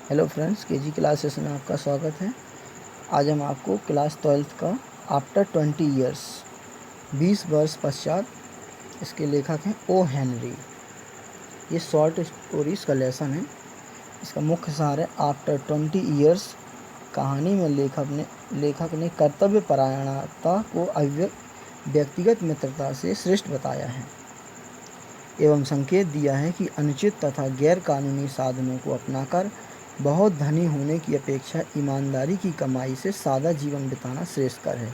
Hello friends, KG classes में आपका स्वागत है। आज हम आपको क्लास 12th का आफ्टर 20 ईयर्स 20 वर्ष पश्चात इसके लेखक हैं ओ हेनरी। ये शॉर्ट स्टोरीज का लेसन है। इसका मुख्य सार है आफ्टर 20 ईयर्स। कहानी में लेखक ने कर्तव्य परायणता को व्यक्तिगत मित्रता से श्रेष्ठ बताया है एवं संकेत दिया है कि अनुचित तथा गैर कानूनी साधनों को अपनाकर बहुत धनी होने की अपेक्षा ईमानदारी की कमाई से सादा जीवन बिताना श्रेष्ठकर है।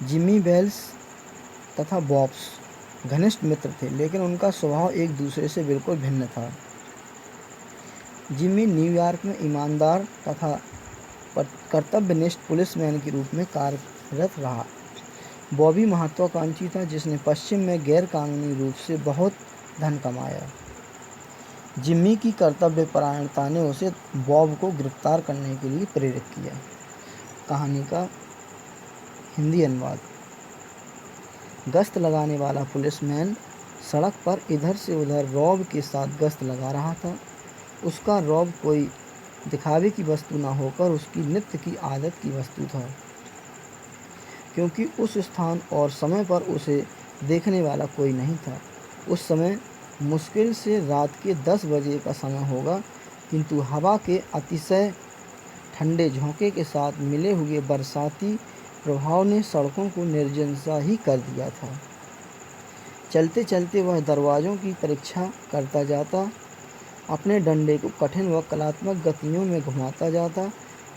जिमी वेल्स तथा बॉब्स घनिष्ठ मित्र थे, लेकिन उनका स्वभाव एक दूसरे से बिल्कुल भिन्न था। जिमी न्यूयॉर्क में ईमानदार तथा कर्तव्यनिष्ठ पुलिसमैन के रूप में कार्यरत रहा। बॉबी महत्वाकांक्षी था, जिसने पश्चिम में गैर कानूनी रूप से बहुत धन कमाया। जिम्मी की कर्तव्यपरायणता ने उसे बॉब को गिरफ्तार करने के लिए प्रेरित किया। कहानी का हिंदी अनुवाद। गश्त लगाने वाला पुलिसमैन सड़क पर इधर से उधर रॉब के साथ गश्त लगा रहा था। उसका रॉब कोई दिखावे की वस्तु न होकर उसकी नित्य की आदत की वस्तु था, क्योंकि उस स्थान और समय पर उसे देखने वाला कोई नहीं था। उस समय मुश्किल से रात के 10 बजे का समय होगा, किंतु हवा के अतिशय ठंडे झोंके के साथ मिले हुए बरसाती प्रभाव ने सड़कों को निर्जन सा ही कर दिया था। चलते चलते वह दरवाज़ों की परीक्षा करता जाता, अपने डंडे को कठिन व कलात्मक गतियों में घुमाता जाता,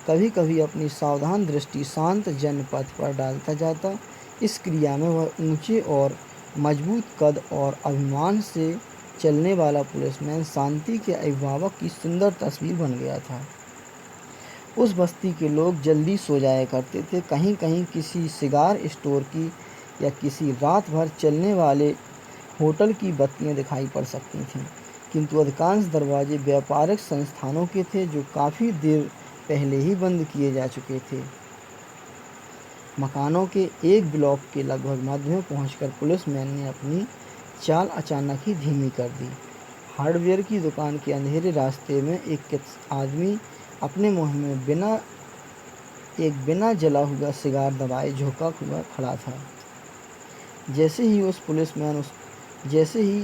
कभी कभी अपनी सावधान दृष्टि शांत जनपथ पर डालता जाता। इस क्रिया में वह ऊंचे और मजबूत कद और अभिमान से चलने वाला पुलिसमैन शांति के अभिभावक की सुंदर तस्वीर बन गया था। उस बस्ती के लोग जल्दी सो जाया करते थे। कहीं कहीं किसी सिगार स्टोर की या किसी रात भर चलने वाले होटल की बत्तियां दिखाई पड़ सकती थीं, किंतु अधिकांश दरवाजे व्यापारिक संस्थानों के थे, जो काफ़ी देर पहले ही बंद किए जा चुके थे। मकानों के एक ब्लॉक के लगभग मध्य में पहुंचकर पुलिसमैन ने अपनी चाल अचानक ही धीमी कर दी। हार्डवेयर की दुकान के अंधेरे रास्ते में एक आदमी अपने मुंह में बिना जला हुआ सिगार दबाए झुका हुआ खड़ा था। जैसे ही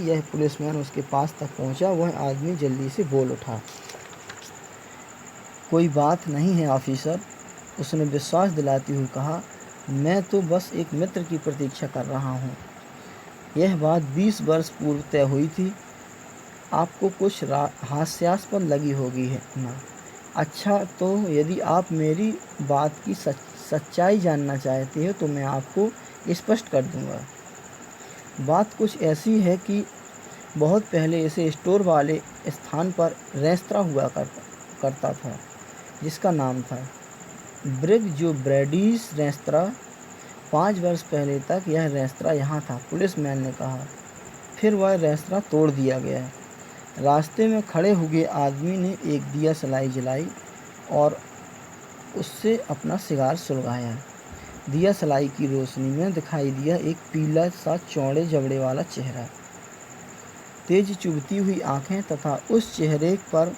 यह पुलिसमैन उसके पास तक पहुंचा, वह आदमी जल्दी से बोल उठा। कोई बात नहीं है ऑफिसर, उसने विश्वास दिलाते हुए कहा। मैं तो बस एक मित्र की प्रतीक्षा कर रहा हूँ। यह बात 20 वर्ष पूर्व तय हुई थी। आपको कुछ हास्यास्पद लगी होगी है ना? अच्छा, तो यदि आप मेरी बात की सच्चाई जानना चाहते हो तो मैं आपको स्पष्ट कर दूंगा। बात कुछ ऐसी है कि बहुत पहले इसे स्टोर वाले स्थान पर रेस्तरां हुआ करता था, जिसका नाम था ब्रिग जो ब्रैडीज रेस्तरां। 5 वर्ष पहले तक यह रेस्तरां यहाँ था, पुलिसमैन ने कहा। फिर वह रेस्तरां तोड़ दिया गया। रास्ते में खड़े हुए आदमी ने एक दिया सलाई जलाई और उससे अपना सिगार सुलगाया। दिया सलाई की रोशनी में दिखाई दिया एक पीला सा चौड़े जबड़े वाला चेहरा, तेज चुभती हुई आंखें तथा उस चेहरे पर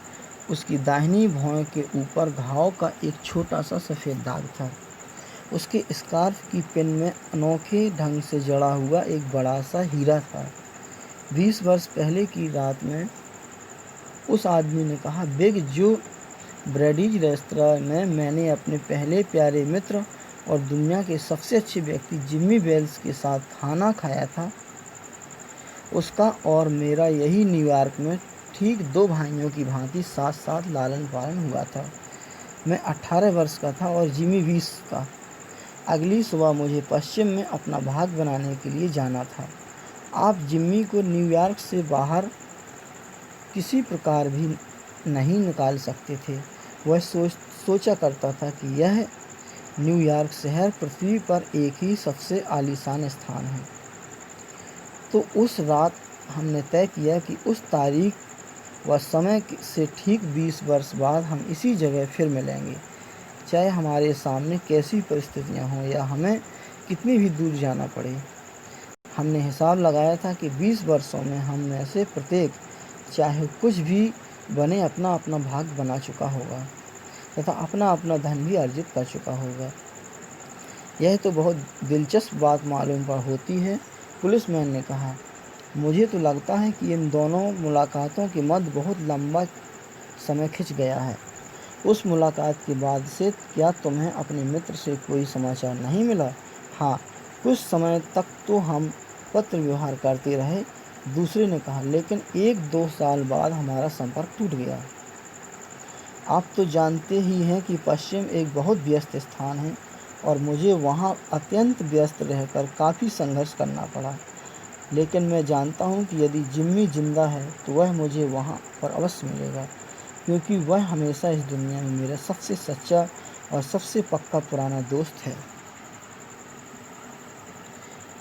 उसकी दाहिनी भौं के ऊपर घाव का एक छोटा सा सफ़ेद दाग था। उसके स्कार्फ की पिन में अनोखे ढंग से जड़ा हुआ एक बड़ा सा हीरा था। 20 वर्ष पहले की रात में उस आदमी ने कहा, बिग जो ब्रैडीज रेस्तरां में मैंने अपने पहले प्यारे मित्र और दुनिया के सबसे अच्छे व्यक्ति जिमी वेल्स के साथ खाना खाया था। उसका और मेरा यही न्यूयॉर्क में ठीक 2 भाइयों की भांति साथ साथ लालन पालन हुआ था। मैं 18 वर्ष का था और जिमी 20 का। अगली सुबह मुझे पश्चिम में अपना भाग बनाने के लिए जाना था। आप जिम्मी को न्यूयॉर्क से बाहर किसी प्रकार भी नहीं निकाल सकते थे। वह सोचा करता था कि यह न्यूयॉर्क शहर पृथ्वी पर एक ही सबसे आलीशान स्थान है। तो उस रात हमने तय किया कि उस तारीख व समय से ठीक 20 वर्ष बाद हम इसी जगह फिर मिलेंगे, चाहे हमारे सामने कैसी परिस्थितियां हों या हमें कितनी भी दूर जाना पड़े। हमने हिसाब लगाया था कि 20 वर्षों में हम में से प्रत्येक चाहे कुछ भी बने अपना अपना भाग बना चुका होगा तथा अपना अपना धन भी अर्जित कर चुका होगा। यह तो बहुत दिलचस्प बात मालूम पर होती है, पुलिसमैन ने कहा। मुझे तो लगता है कि इन दोनों मुलाकातों के मध्य बहुत लंबा समय खिंच गया है। उस मुलाकात के बाद से क्या तुम्हें अपने मित्र से कोई समाचार नहीं मिला? हाँ, कुछ समय तक तो हम पत्र व्यवहार करते रहे, दूसरे ने कहा, लेकिन 1-2 साल बाद हमारा संपर्क टूट गया। आप तो जानते ही हैं कि पश्चिम एक बहुत व्यस्त स्थान है और मुझे वहाँ अत्यंत व्यस्त रहकर काफ़ी संघर्ष करना पड़ा। लेकिन मैं जानता हूँ कि यदि जिम्मी जिंदा है तो वह मुझे वहाँ पर अवश्य मिलेगा, क्योंकि वह हमेशा इस दुनिया में मेरा सबसे सच्चा और सबसे पक्का पुराना दोस्त है।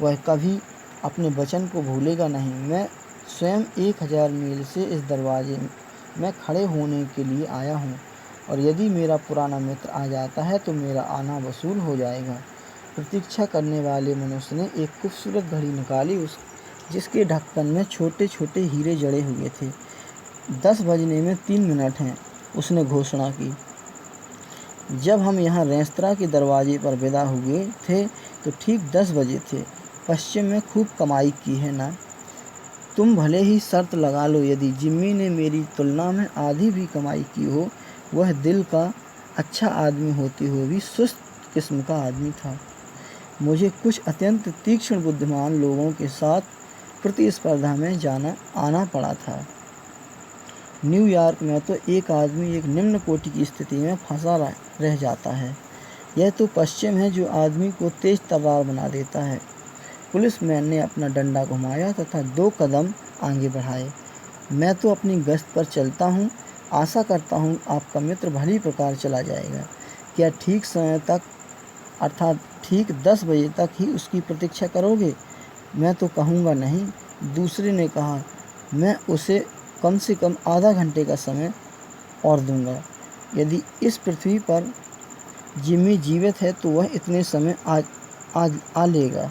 वह कभी अपने वचन को भूलेगा नहीं। मैं स्वयं 1000 मील से इस दरवाजे में खड़े होने के लिए आया हूँ, और यदि मेरा पुराना मित्र आ जाता है तो मेरा आना वसूल हो जाएगा। प्रतीक्षा करने वाले मनुष्य ने एक खूबसूरत घड़ी निकाली, जिसके ढक्कन में छोटे छोटे हीरे जड़े हुए थे। 10 बजने में 3 मिनट हैं, उसने घोषणा की। जब हम यहाँ रेस्तरां के दरवाजे पर विदा हुए थे तो ठीक 10 बजे थे। पश्चिम में खूब कमाई की है ना? तुम भले ही शर्त लगा लो, यदि जिम्मी ने मेरी तुलना में आधी भी कमाई की हो। वह दिल का अच्छा आदमी होते हुए भी सुस्त किस्म का आदमी था। मुझे कुछ अत्यंत तीक्ष्ण बुद्धिमान लोगों के साथ प्रतिस्पर्धा में आना पड़ा था। न्यूयॉर्क में तो एक आदमी एक निम्न कोटि की स्थिति में फंसा रह जाता है। यह तो पश्चिम है जो आदमी को तेज तर्रार बना देता है। पुलिसमैन ने अपना डंडा घुमाया तथा 2 कदम आगे बढ़ाए। मैं तो अपनी गश्त पर चलता हूँ। आशा करता हूँ आपका मित्र भली प्रकार चला जाएगा। क्या ठीक समय तक, अर्थात ठीक 10 बजे तक ही उसकी प्रतीक्षा करोगे? मैं तो कहूँगा नहीं, दूसरे ने कहा। मैं उसे कम से कम आधा घंटे का समय और दूंगा। यदि इस पृथ्वी पर जिम्मी जीवित है तो वह इतने समय आ लेगा।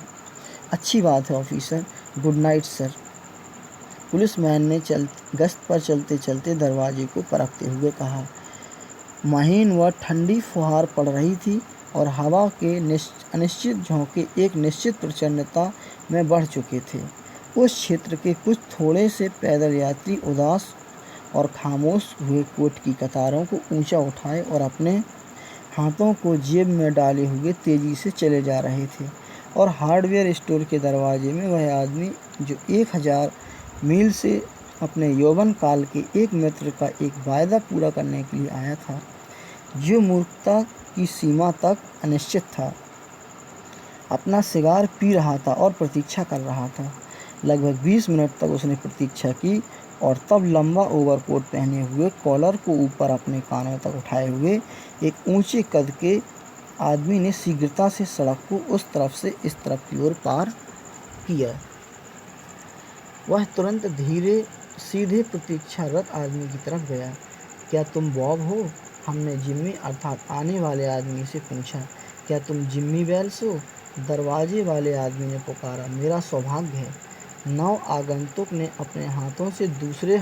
अच्छी बात है officer. Good night sir. Policeman ने गश्त पर चलते चलते दरवाजे को परखते हुए कहा। महीन व ठंडी फुहार पड़ रही थी और हवा के अनिश्चित झोंके एक निश्चित प्रचंडता में बढ़ चुके थे। उस क्षेत्र के कुछ थोड़े से पैदल यात्री उदास और खामोश हुए कोट की कतारों को ऊंचा उठाए और अपने हाथों को जेब में डाले हुए तेजी से चले जा रहे थे। और हार्डवेयर स्टोर के दरवाजे में वह आदमी जो 1000 मील से अपने यौवन काल के एक मित्र का एक वायदा पूरा करने के लिए आया था, जो मूर्खता की सीमा तक अनिश्चित था, अपना सिगार पी रहा था और प्रतीक्षा कर रहा था। लगभग 20 मिनट तक उसने प्रतीक्षा की और तब लंबा ओवरकोट पहने हुए, कॉलर को ऊपर अपने कानों तक उठाए हुए एक ऊंचे कद के आदमी ने शीघ्रता से सड़क को उस तरफ से इस तरफ की ओर पार किया। वह तुरंत सीधे प्रतीक्षारत आदमी की तरफ गया। क्या तुम बॉब हो? हमने जिम्मी अर्थात आने वाले आदमी से पूछा। क्या तुम जिम्मी वेल्स हो? दरवाजे वाले आदमी ने पुकारा। मेरा सौभाग्य है। नव आगंतुक ने अपने हाथों से दूसरे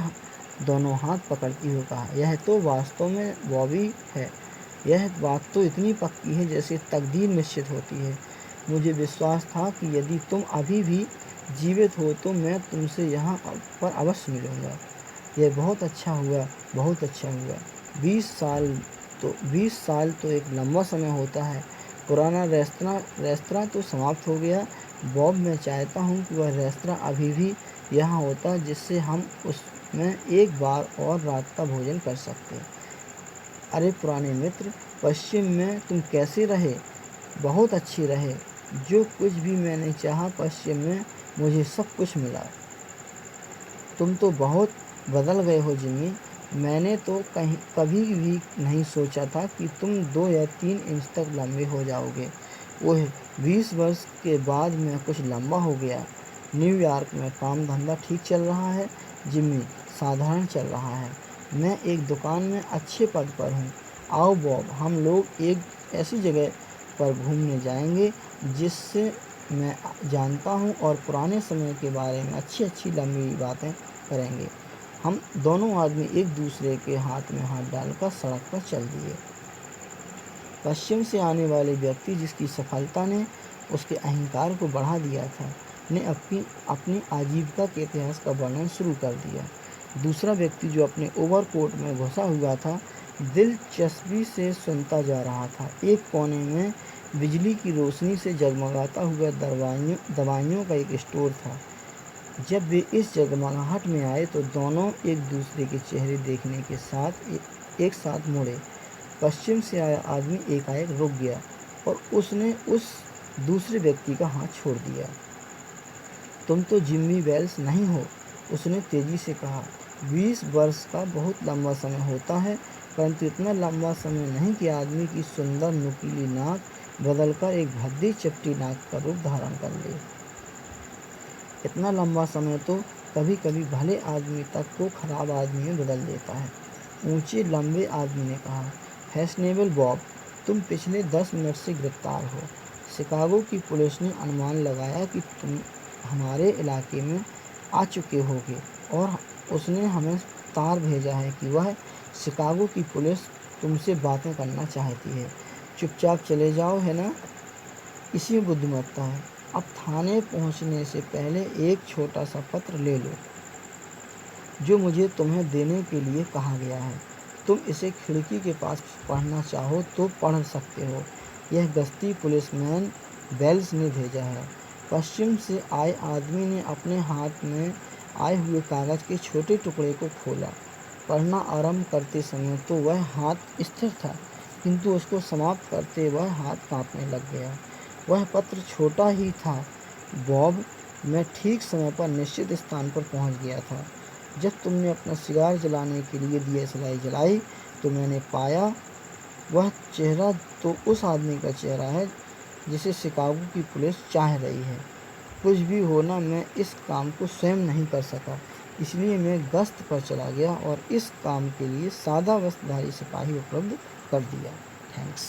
दोनों हाथ पकड़ती हुए कहा। यह तो वास्तव में बॉबी है। यह बात तो इतनी पक्की है जैसे तकदीर निश्चित होती है। मुझे विश्वास था कि यदि तुम अभी भी जीवित हो तो मैं तुमसे यहाँ पर अवश्य मिलूँगा। यह बहुत अच्छा हुआ, बहुत अच्छा हुआ। 20 साल तो एक लंबा समय होता है। पुराना रेस्तरां तो समाप्त हो गया। बॉब, मैं चाहता हूँ कि वह रेस्तरां अभी भी यहाँ होता, जिससे हम उसमें एक बार और रात का भोजन कर सकते। अरे पुराने मित्र, पश्चिम में तुम कैसे रहे? बहुत अच्छे रहे। जो कुछ भी मैंने चाहा पश्चिम में मुझे सब कुछ मिला। तुम तो बहुत बदल गए हो जिम्मी। मैंने तो कभी भी नहीं सोचा था कि तुम 2 या 3 इंच तक लंबे हो जाओगे। ओह, 20 वर्ष के बाद मैं कुछ लंबा हो गया। न्यूयॉर्क में काम धंधा ठीक चल रहा है जिम्मी? साधारण चल रहा है। मैं एक दुकान में अच्छे पद पर हूँ। आओ बॉब, हम लोग एक ऐसी जगह पर घूमने जाएंगे जिससे मैं जानता हूँ और पुराने समय के बारे में अच्छी अच्छी लंबी बातें करेंगे। हम दोनों आदमी एक दूसरे के हाथ में हाथ डालकर सड़क पर चल दिए। पश्चिम से आने वाले व्यक्ति, जिसकी सफलता ने उसके अहंकार को बढ़ा दिया था, ने अपनी आजीविका के इतिहास का वर्णन शुरू कर दिया। दूसरा व्यक्ति, जो अपने ओवरकोट में घुसा हुआ था, दिलचस्पी से सुनता जा रहा था। एक कोने में बिजली की रोशनी से जगमगाता हुआ दवाइयों का एक स्टोर था। जब वे इस जगमगाहट में आए तो दोनों एक दूसरे के चेहरे देखने के साथ एक साथ मुड़े। पश्चिम से आया आदमी एकाएक रुक गया और उसने उस दूसरे व्यक्ति का हाथ छोड़ दिया। तुम तो जिम्मी वेल्स नहीं हो, उसने तेजी से कहा। 20 वर्ष का बहुत लंबा समय होता है, परंतु इतना लंबा समय नहीं कि आदमी की सुंदर नुकीली नाक बदलकर एक भद्दी चपटी नाक का रूप धारण कर ले। इतना लंबा समय तो कभी कभी भले आदमी तक को खराब आदमी में बदल देता है, ऊंचे लंबे आदमी ने कहा। फैशनेबल बॉब, तुम पिछले 10 मिनट से गिरफ्तार हो। शिकागो की पुलिस ने अनुमान लगाया कि तुम हमारे इलाके में आ चुके होगे और उसने हमें तार भेजा है कि वह शिकागो की पुलिस तुमसे बातें करना चाहती है। चुपचाप चले जाओ, है ना? इसी में बुद्धिमत्ता है। अब थाने पहुंचने से पहले एक छोटा सा पत्र ले लो जो मुझे तुम्हें देने के लिए कहा गया है। तुम इसे खिड़की के पास पढ़ना चाहो तो पढ़ सकते हो। यह गश्ती पुलिसमैन वेल्स ने भेजा है। पश्चिम से आए आदमी ने अपने हाथ में आए हुए कागज के छोटे टुकड़े को खोला। पढ़ना आरंभ करते समय तो वह हाथ स्थिर था, किंतु उसको समाप्त करते वह हाथ कांपने लग गया। वह पत्र छोटा ही था। बॉब, मैं ठीक समय पर निश्चित स्थान पर पहुंच गया था। जब तुमने अपना सिगार जलाने के लिए दियशलाई जलाई तो मैंने पाया वह चेहरा तो उस आदमी का चेहरा है जिसे शिकागो की पुलिस चाह रही है। कुछ भी होना, मैं इस काम को स्वयं नहीं कर सका, इसलिए मैं गश्त पर चला गया और इस काम के लिए सादा वस्त्रधारी सिपाही उपलब्ध कर दिया। थैंक्स।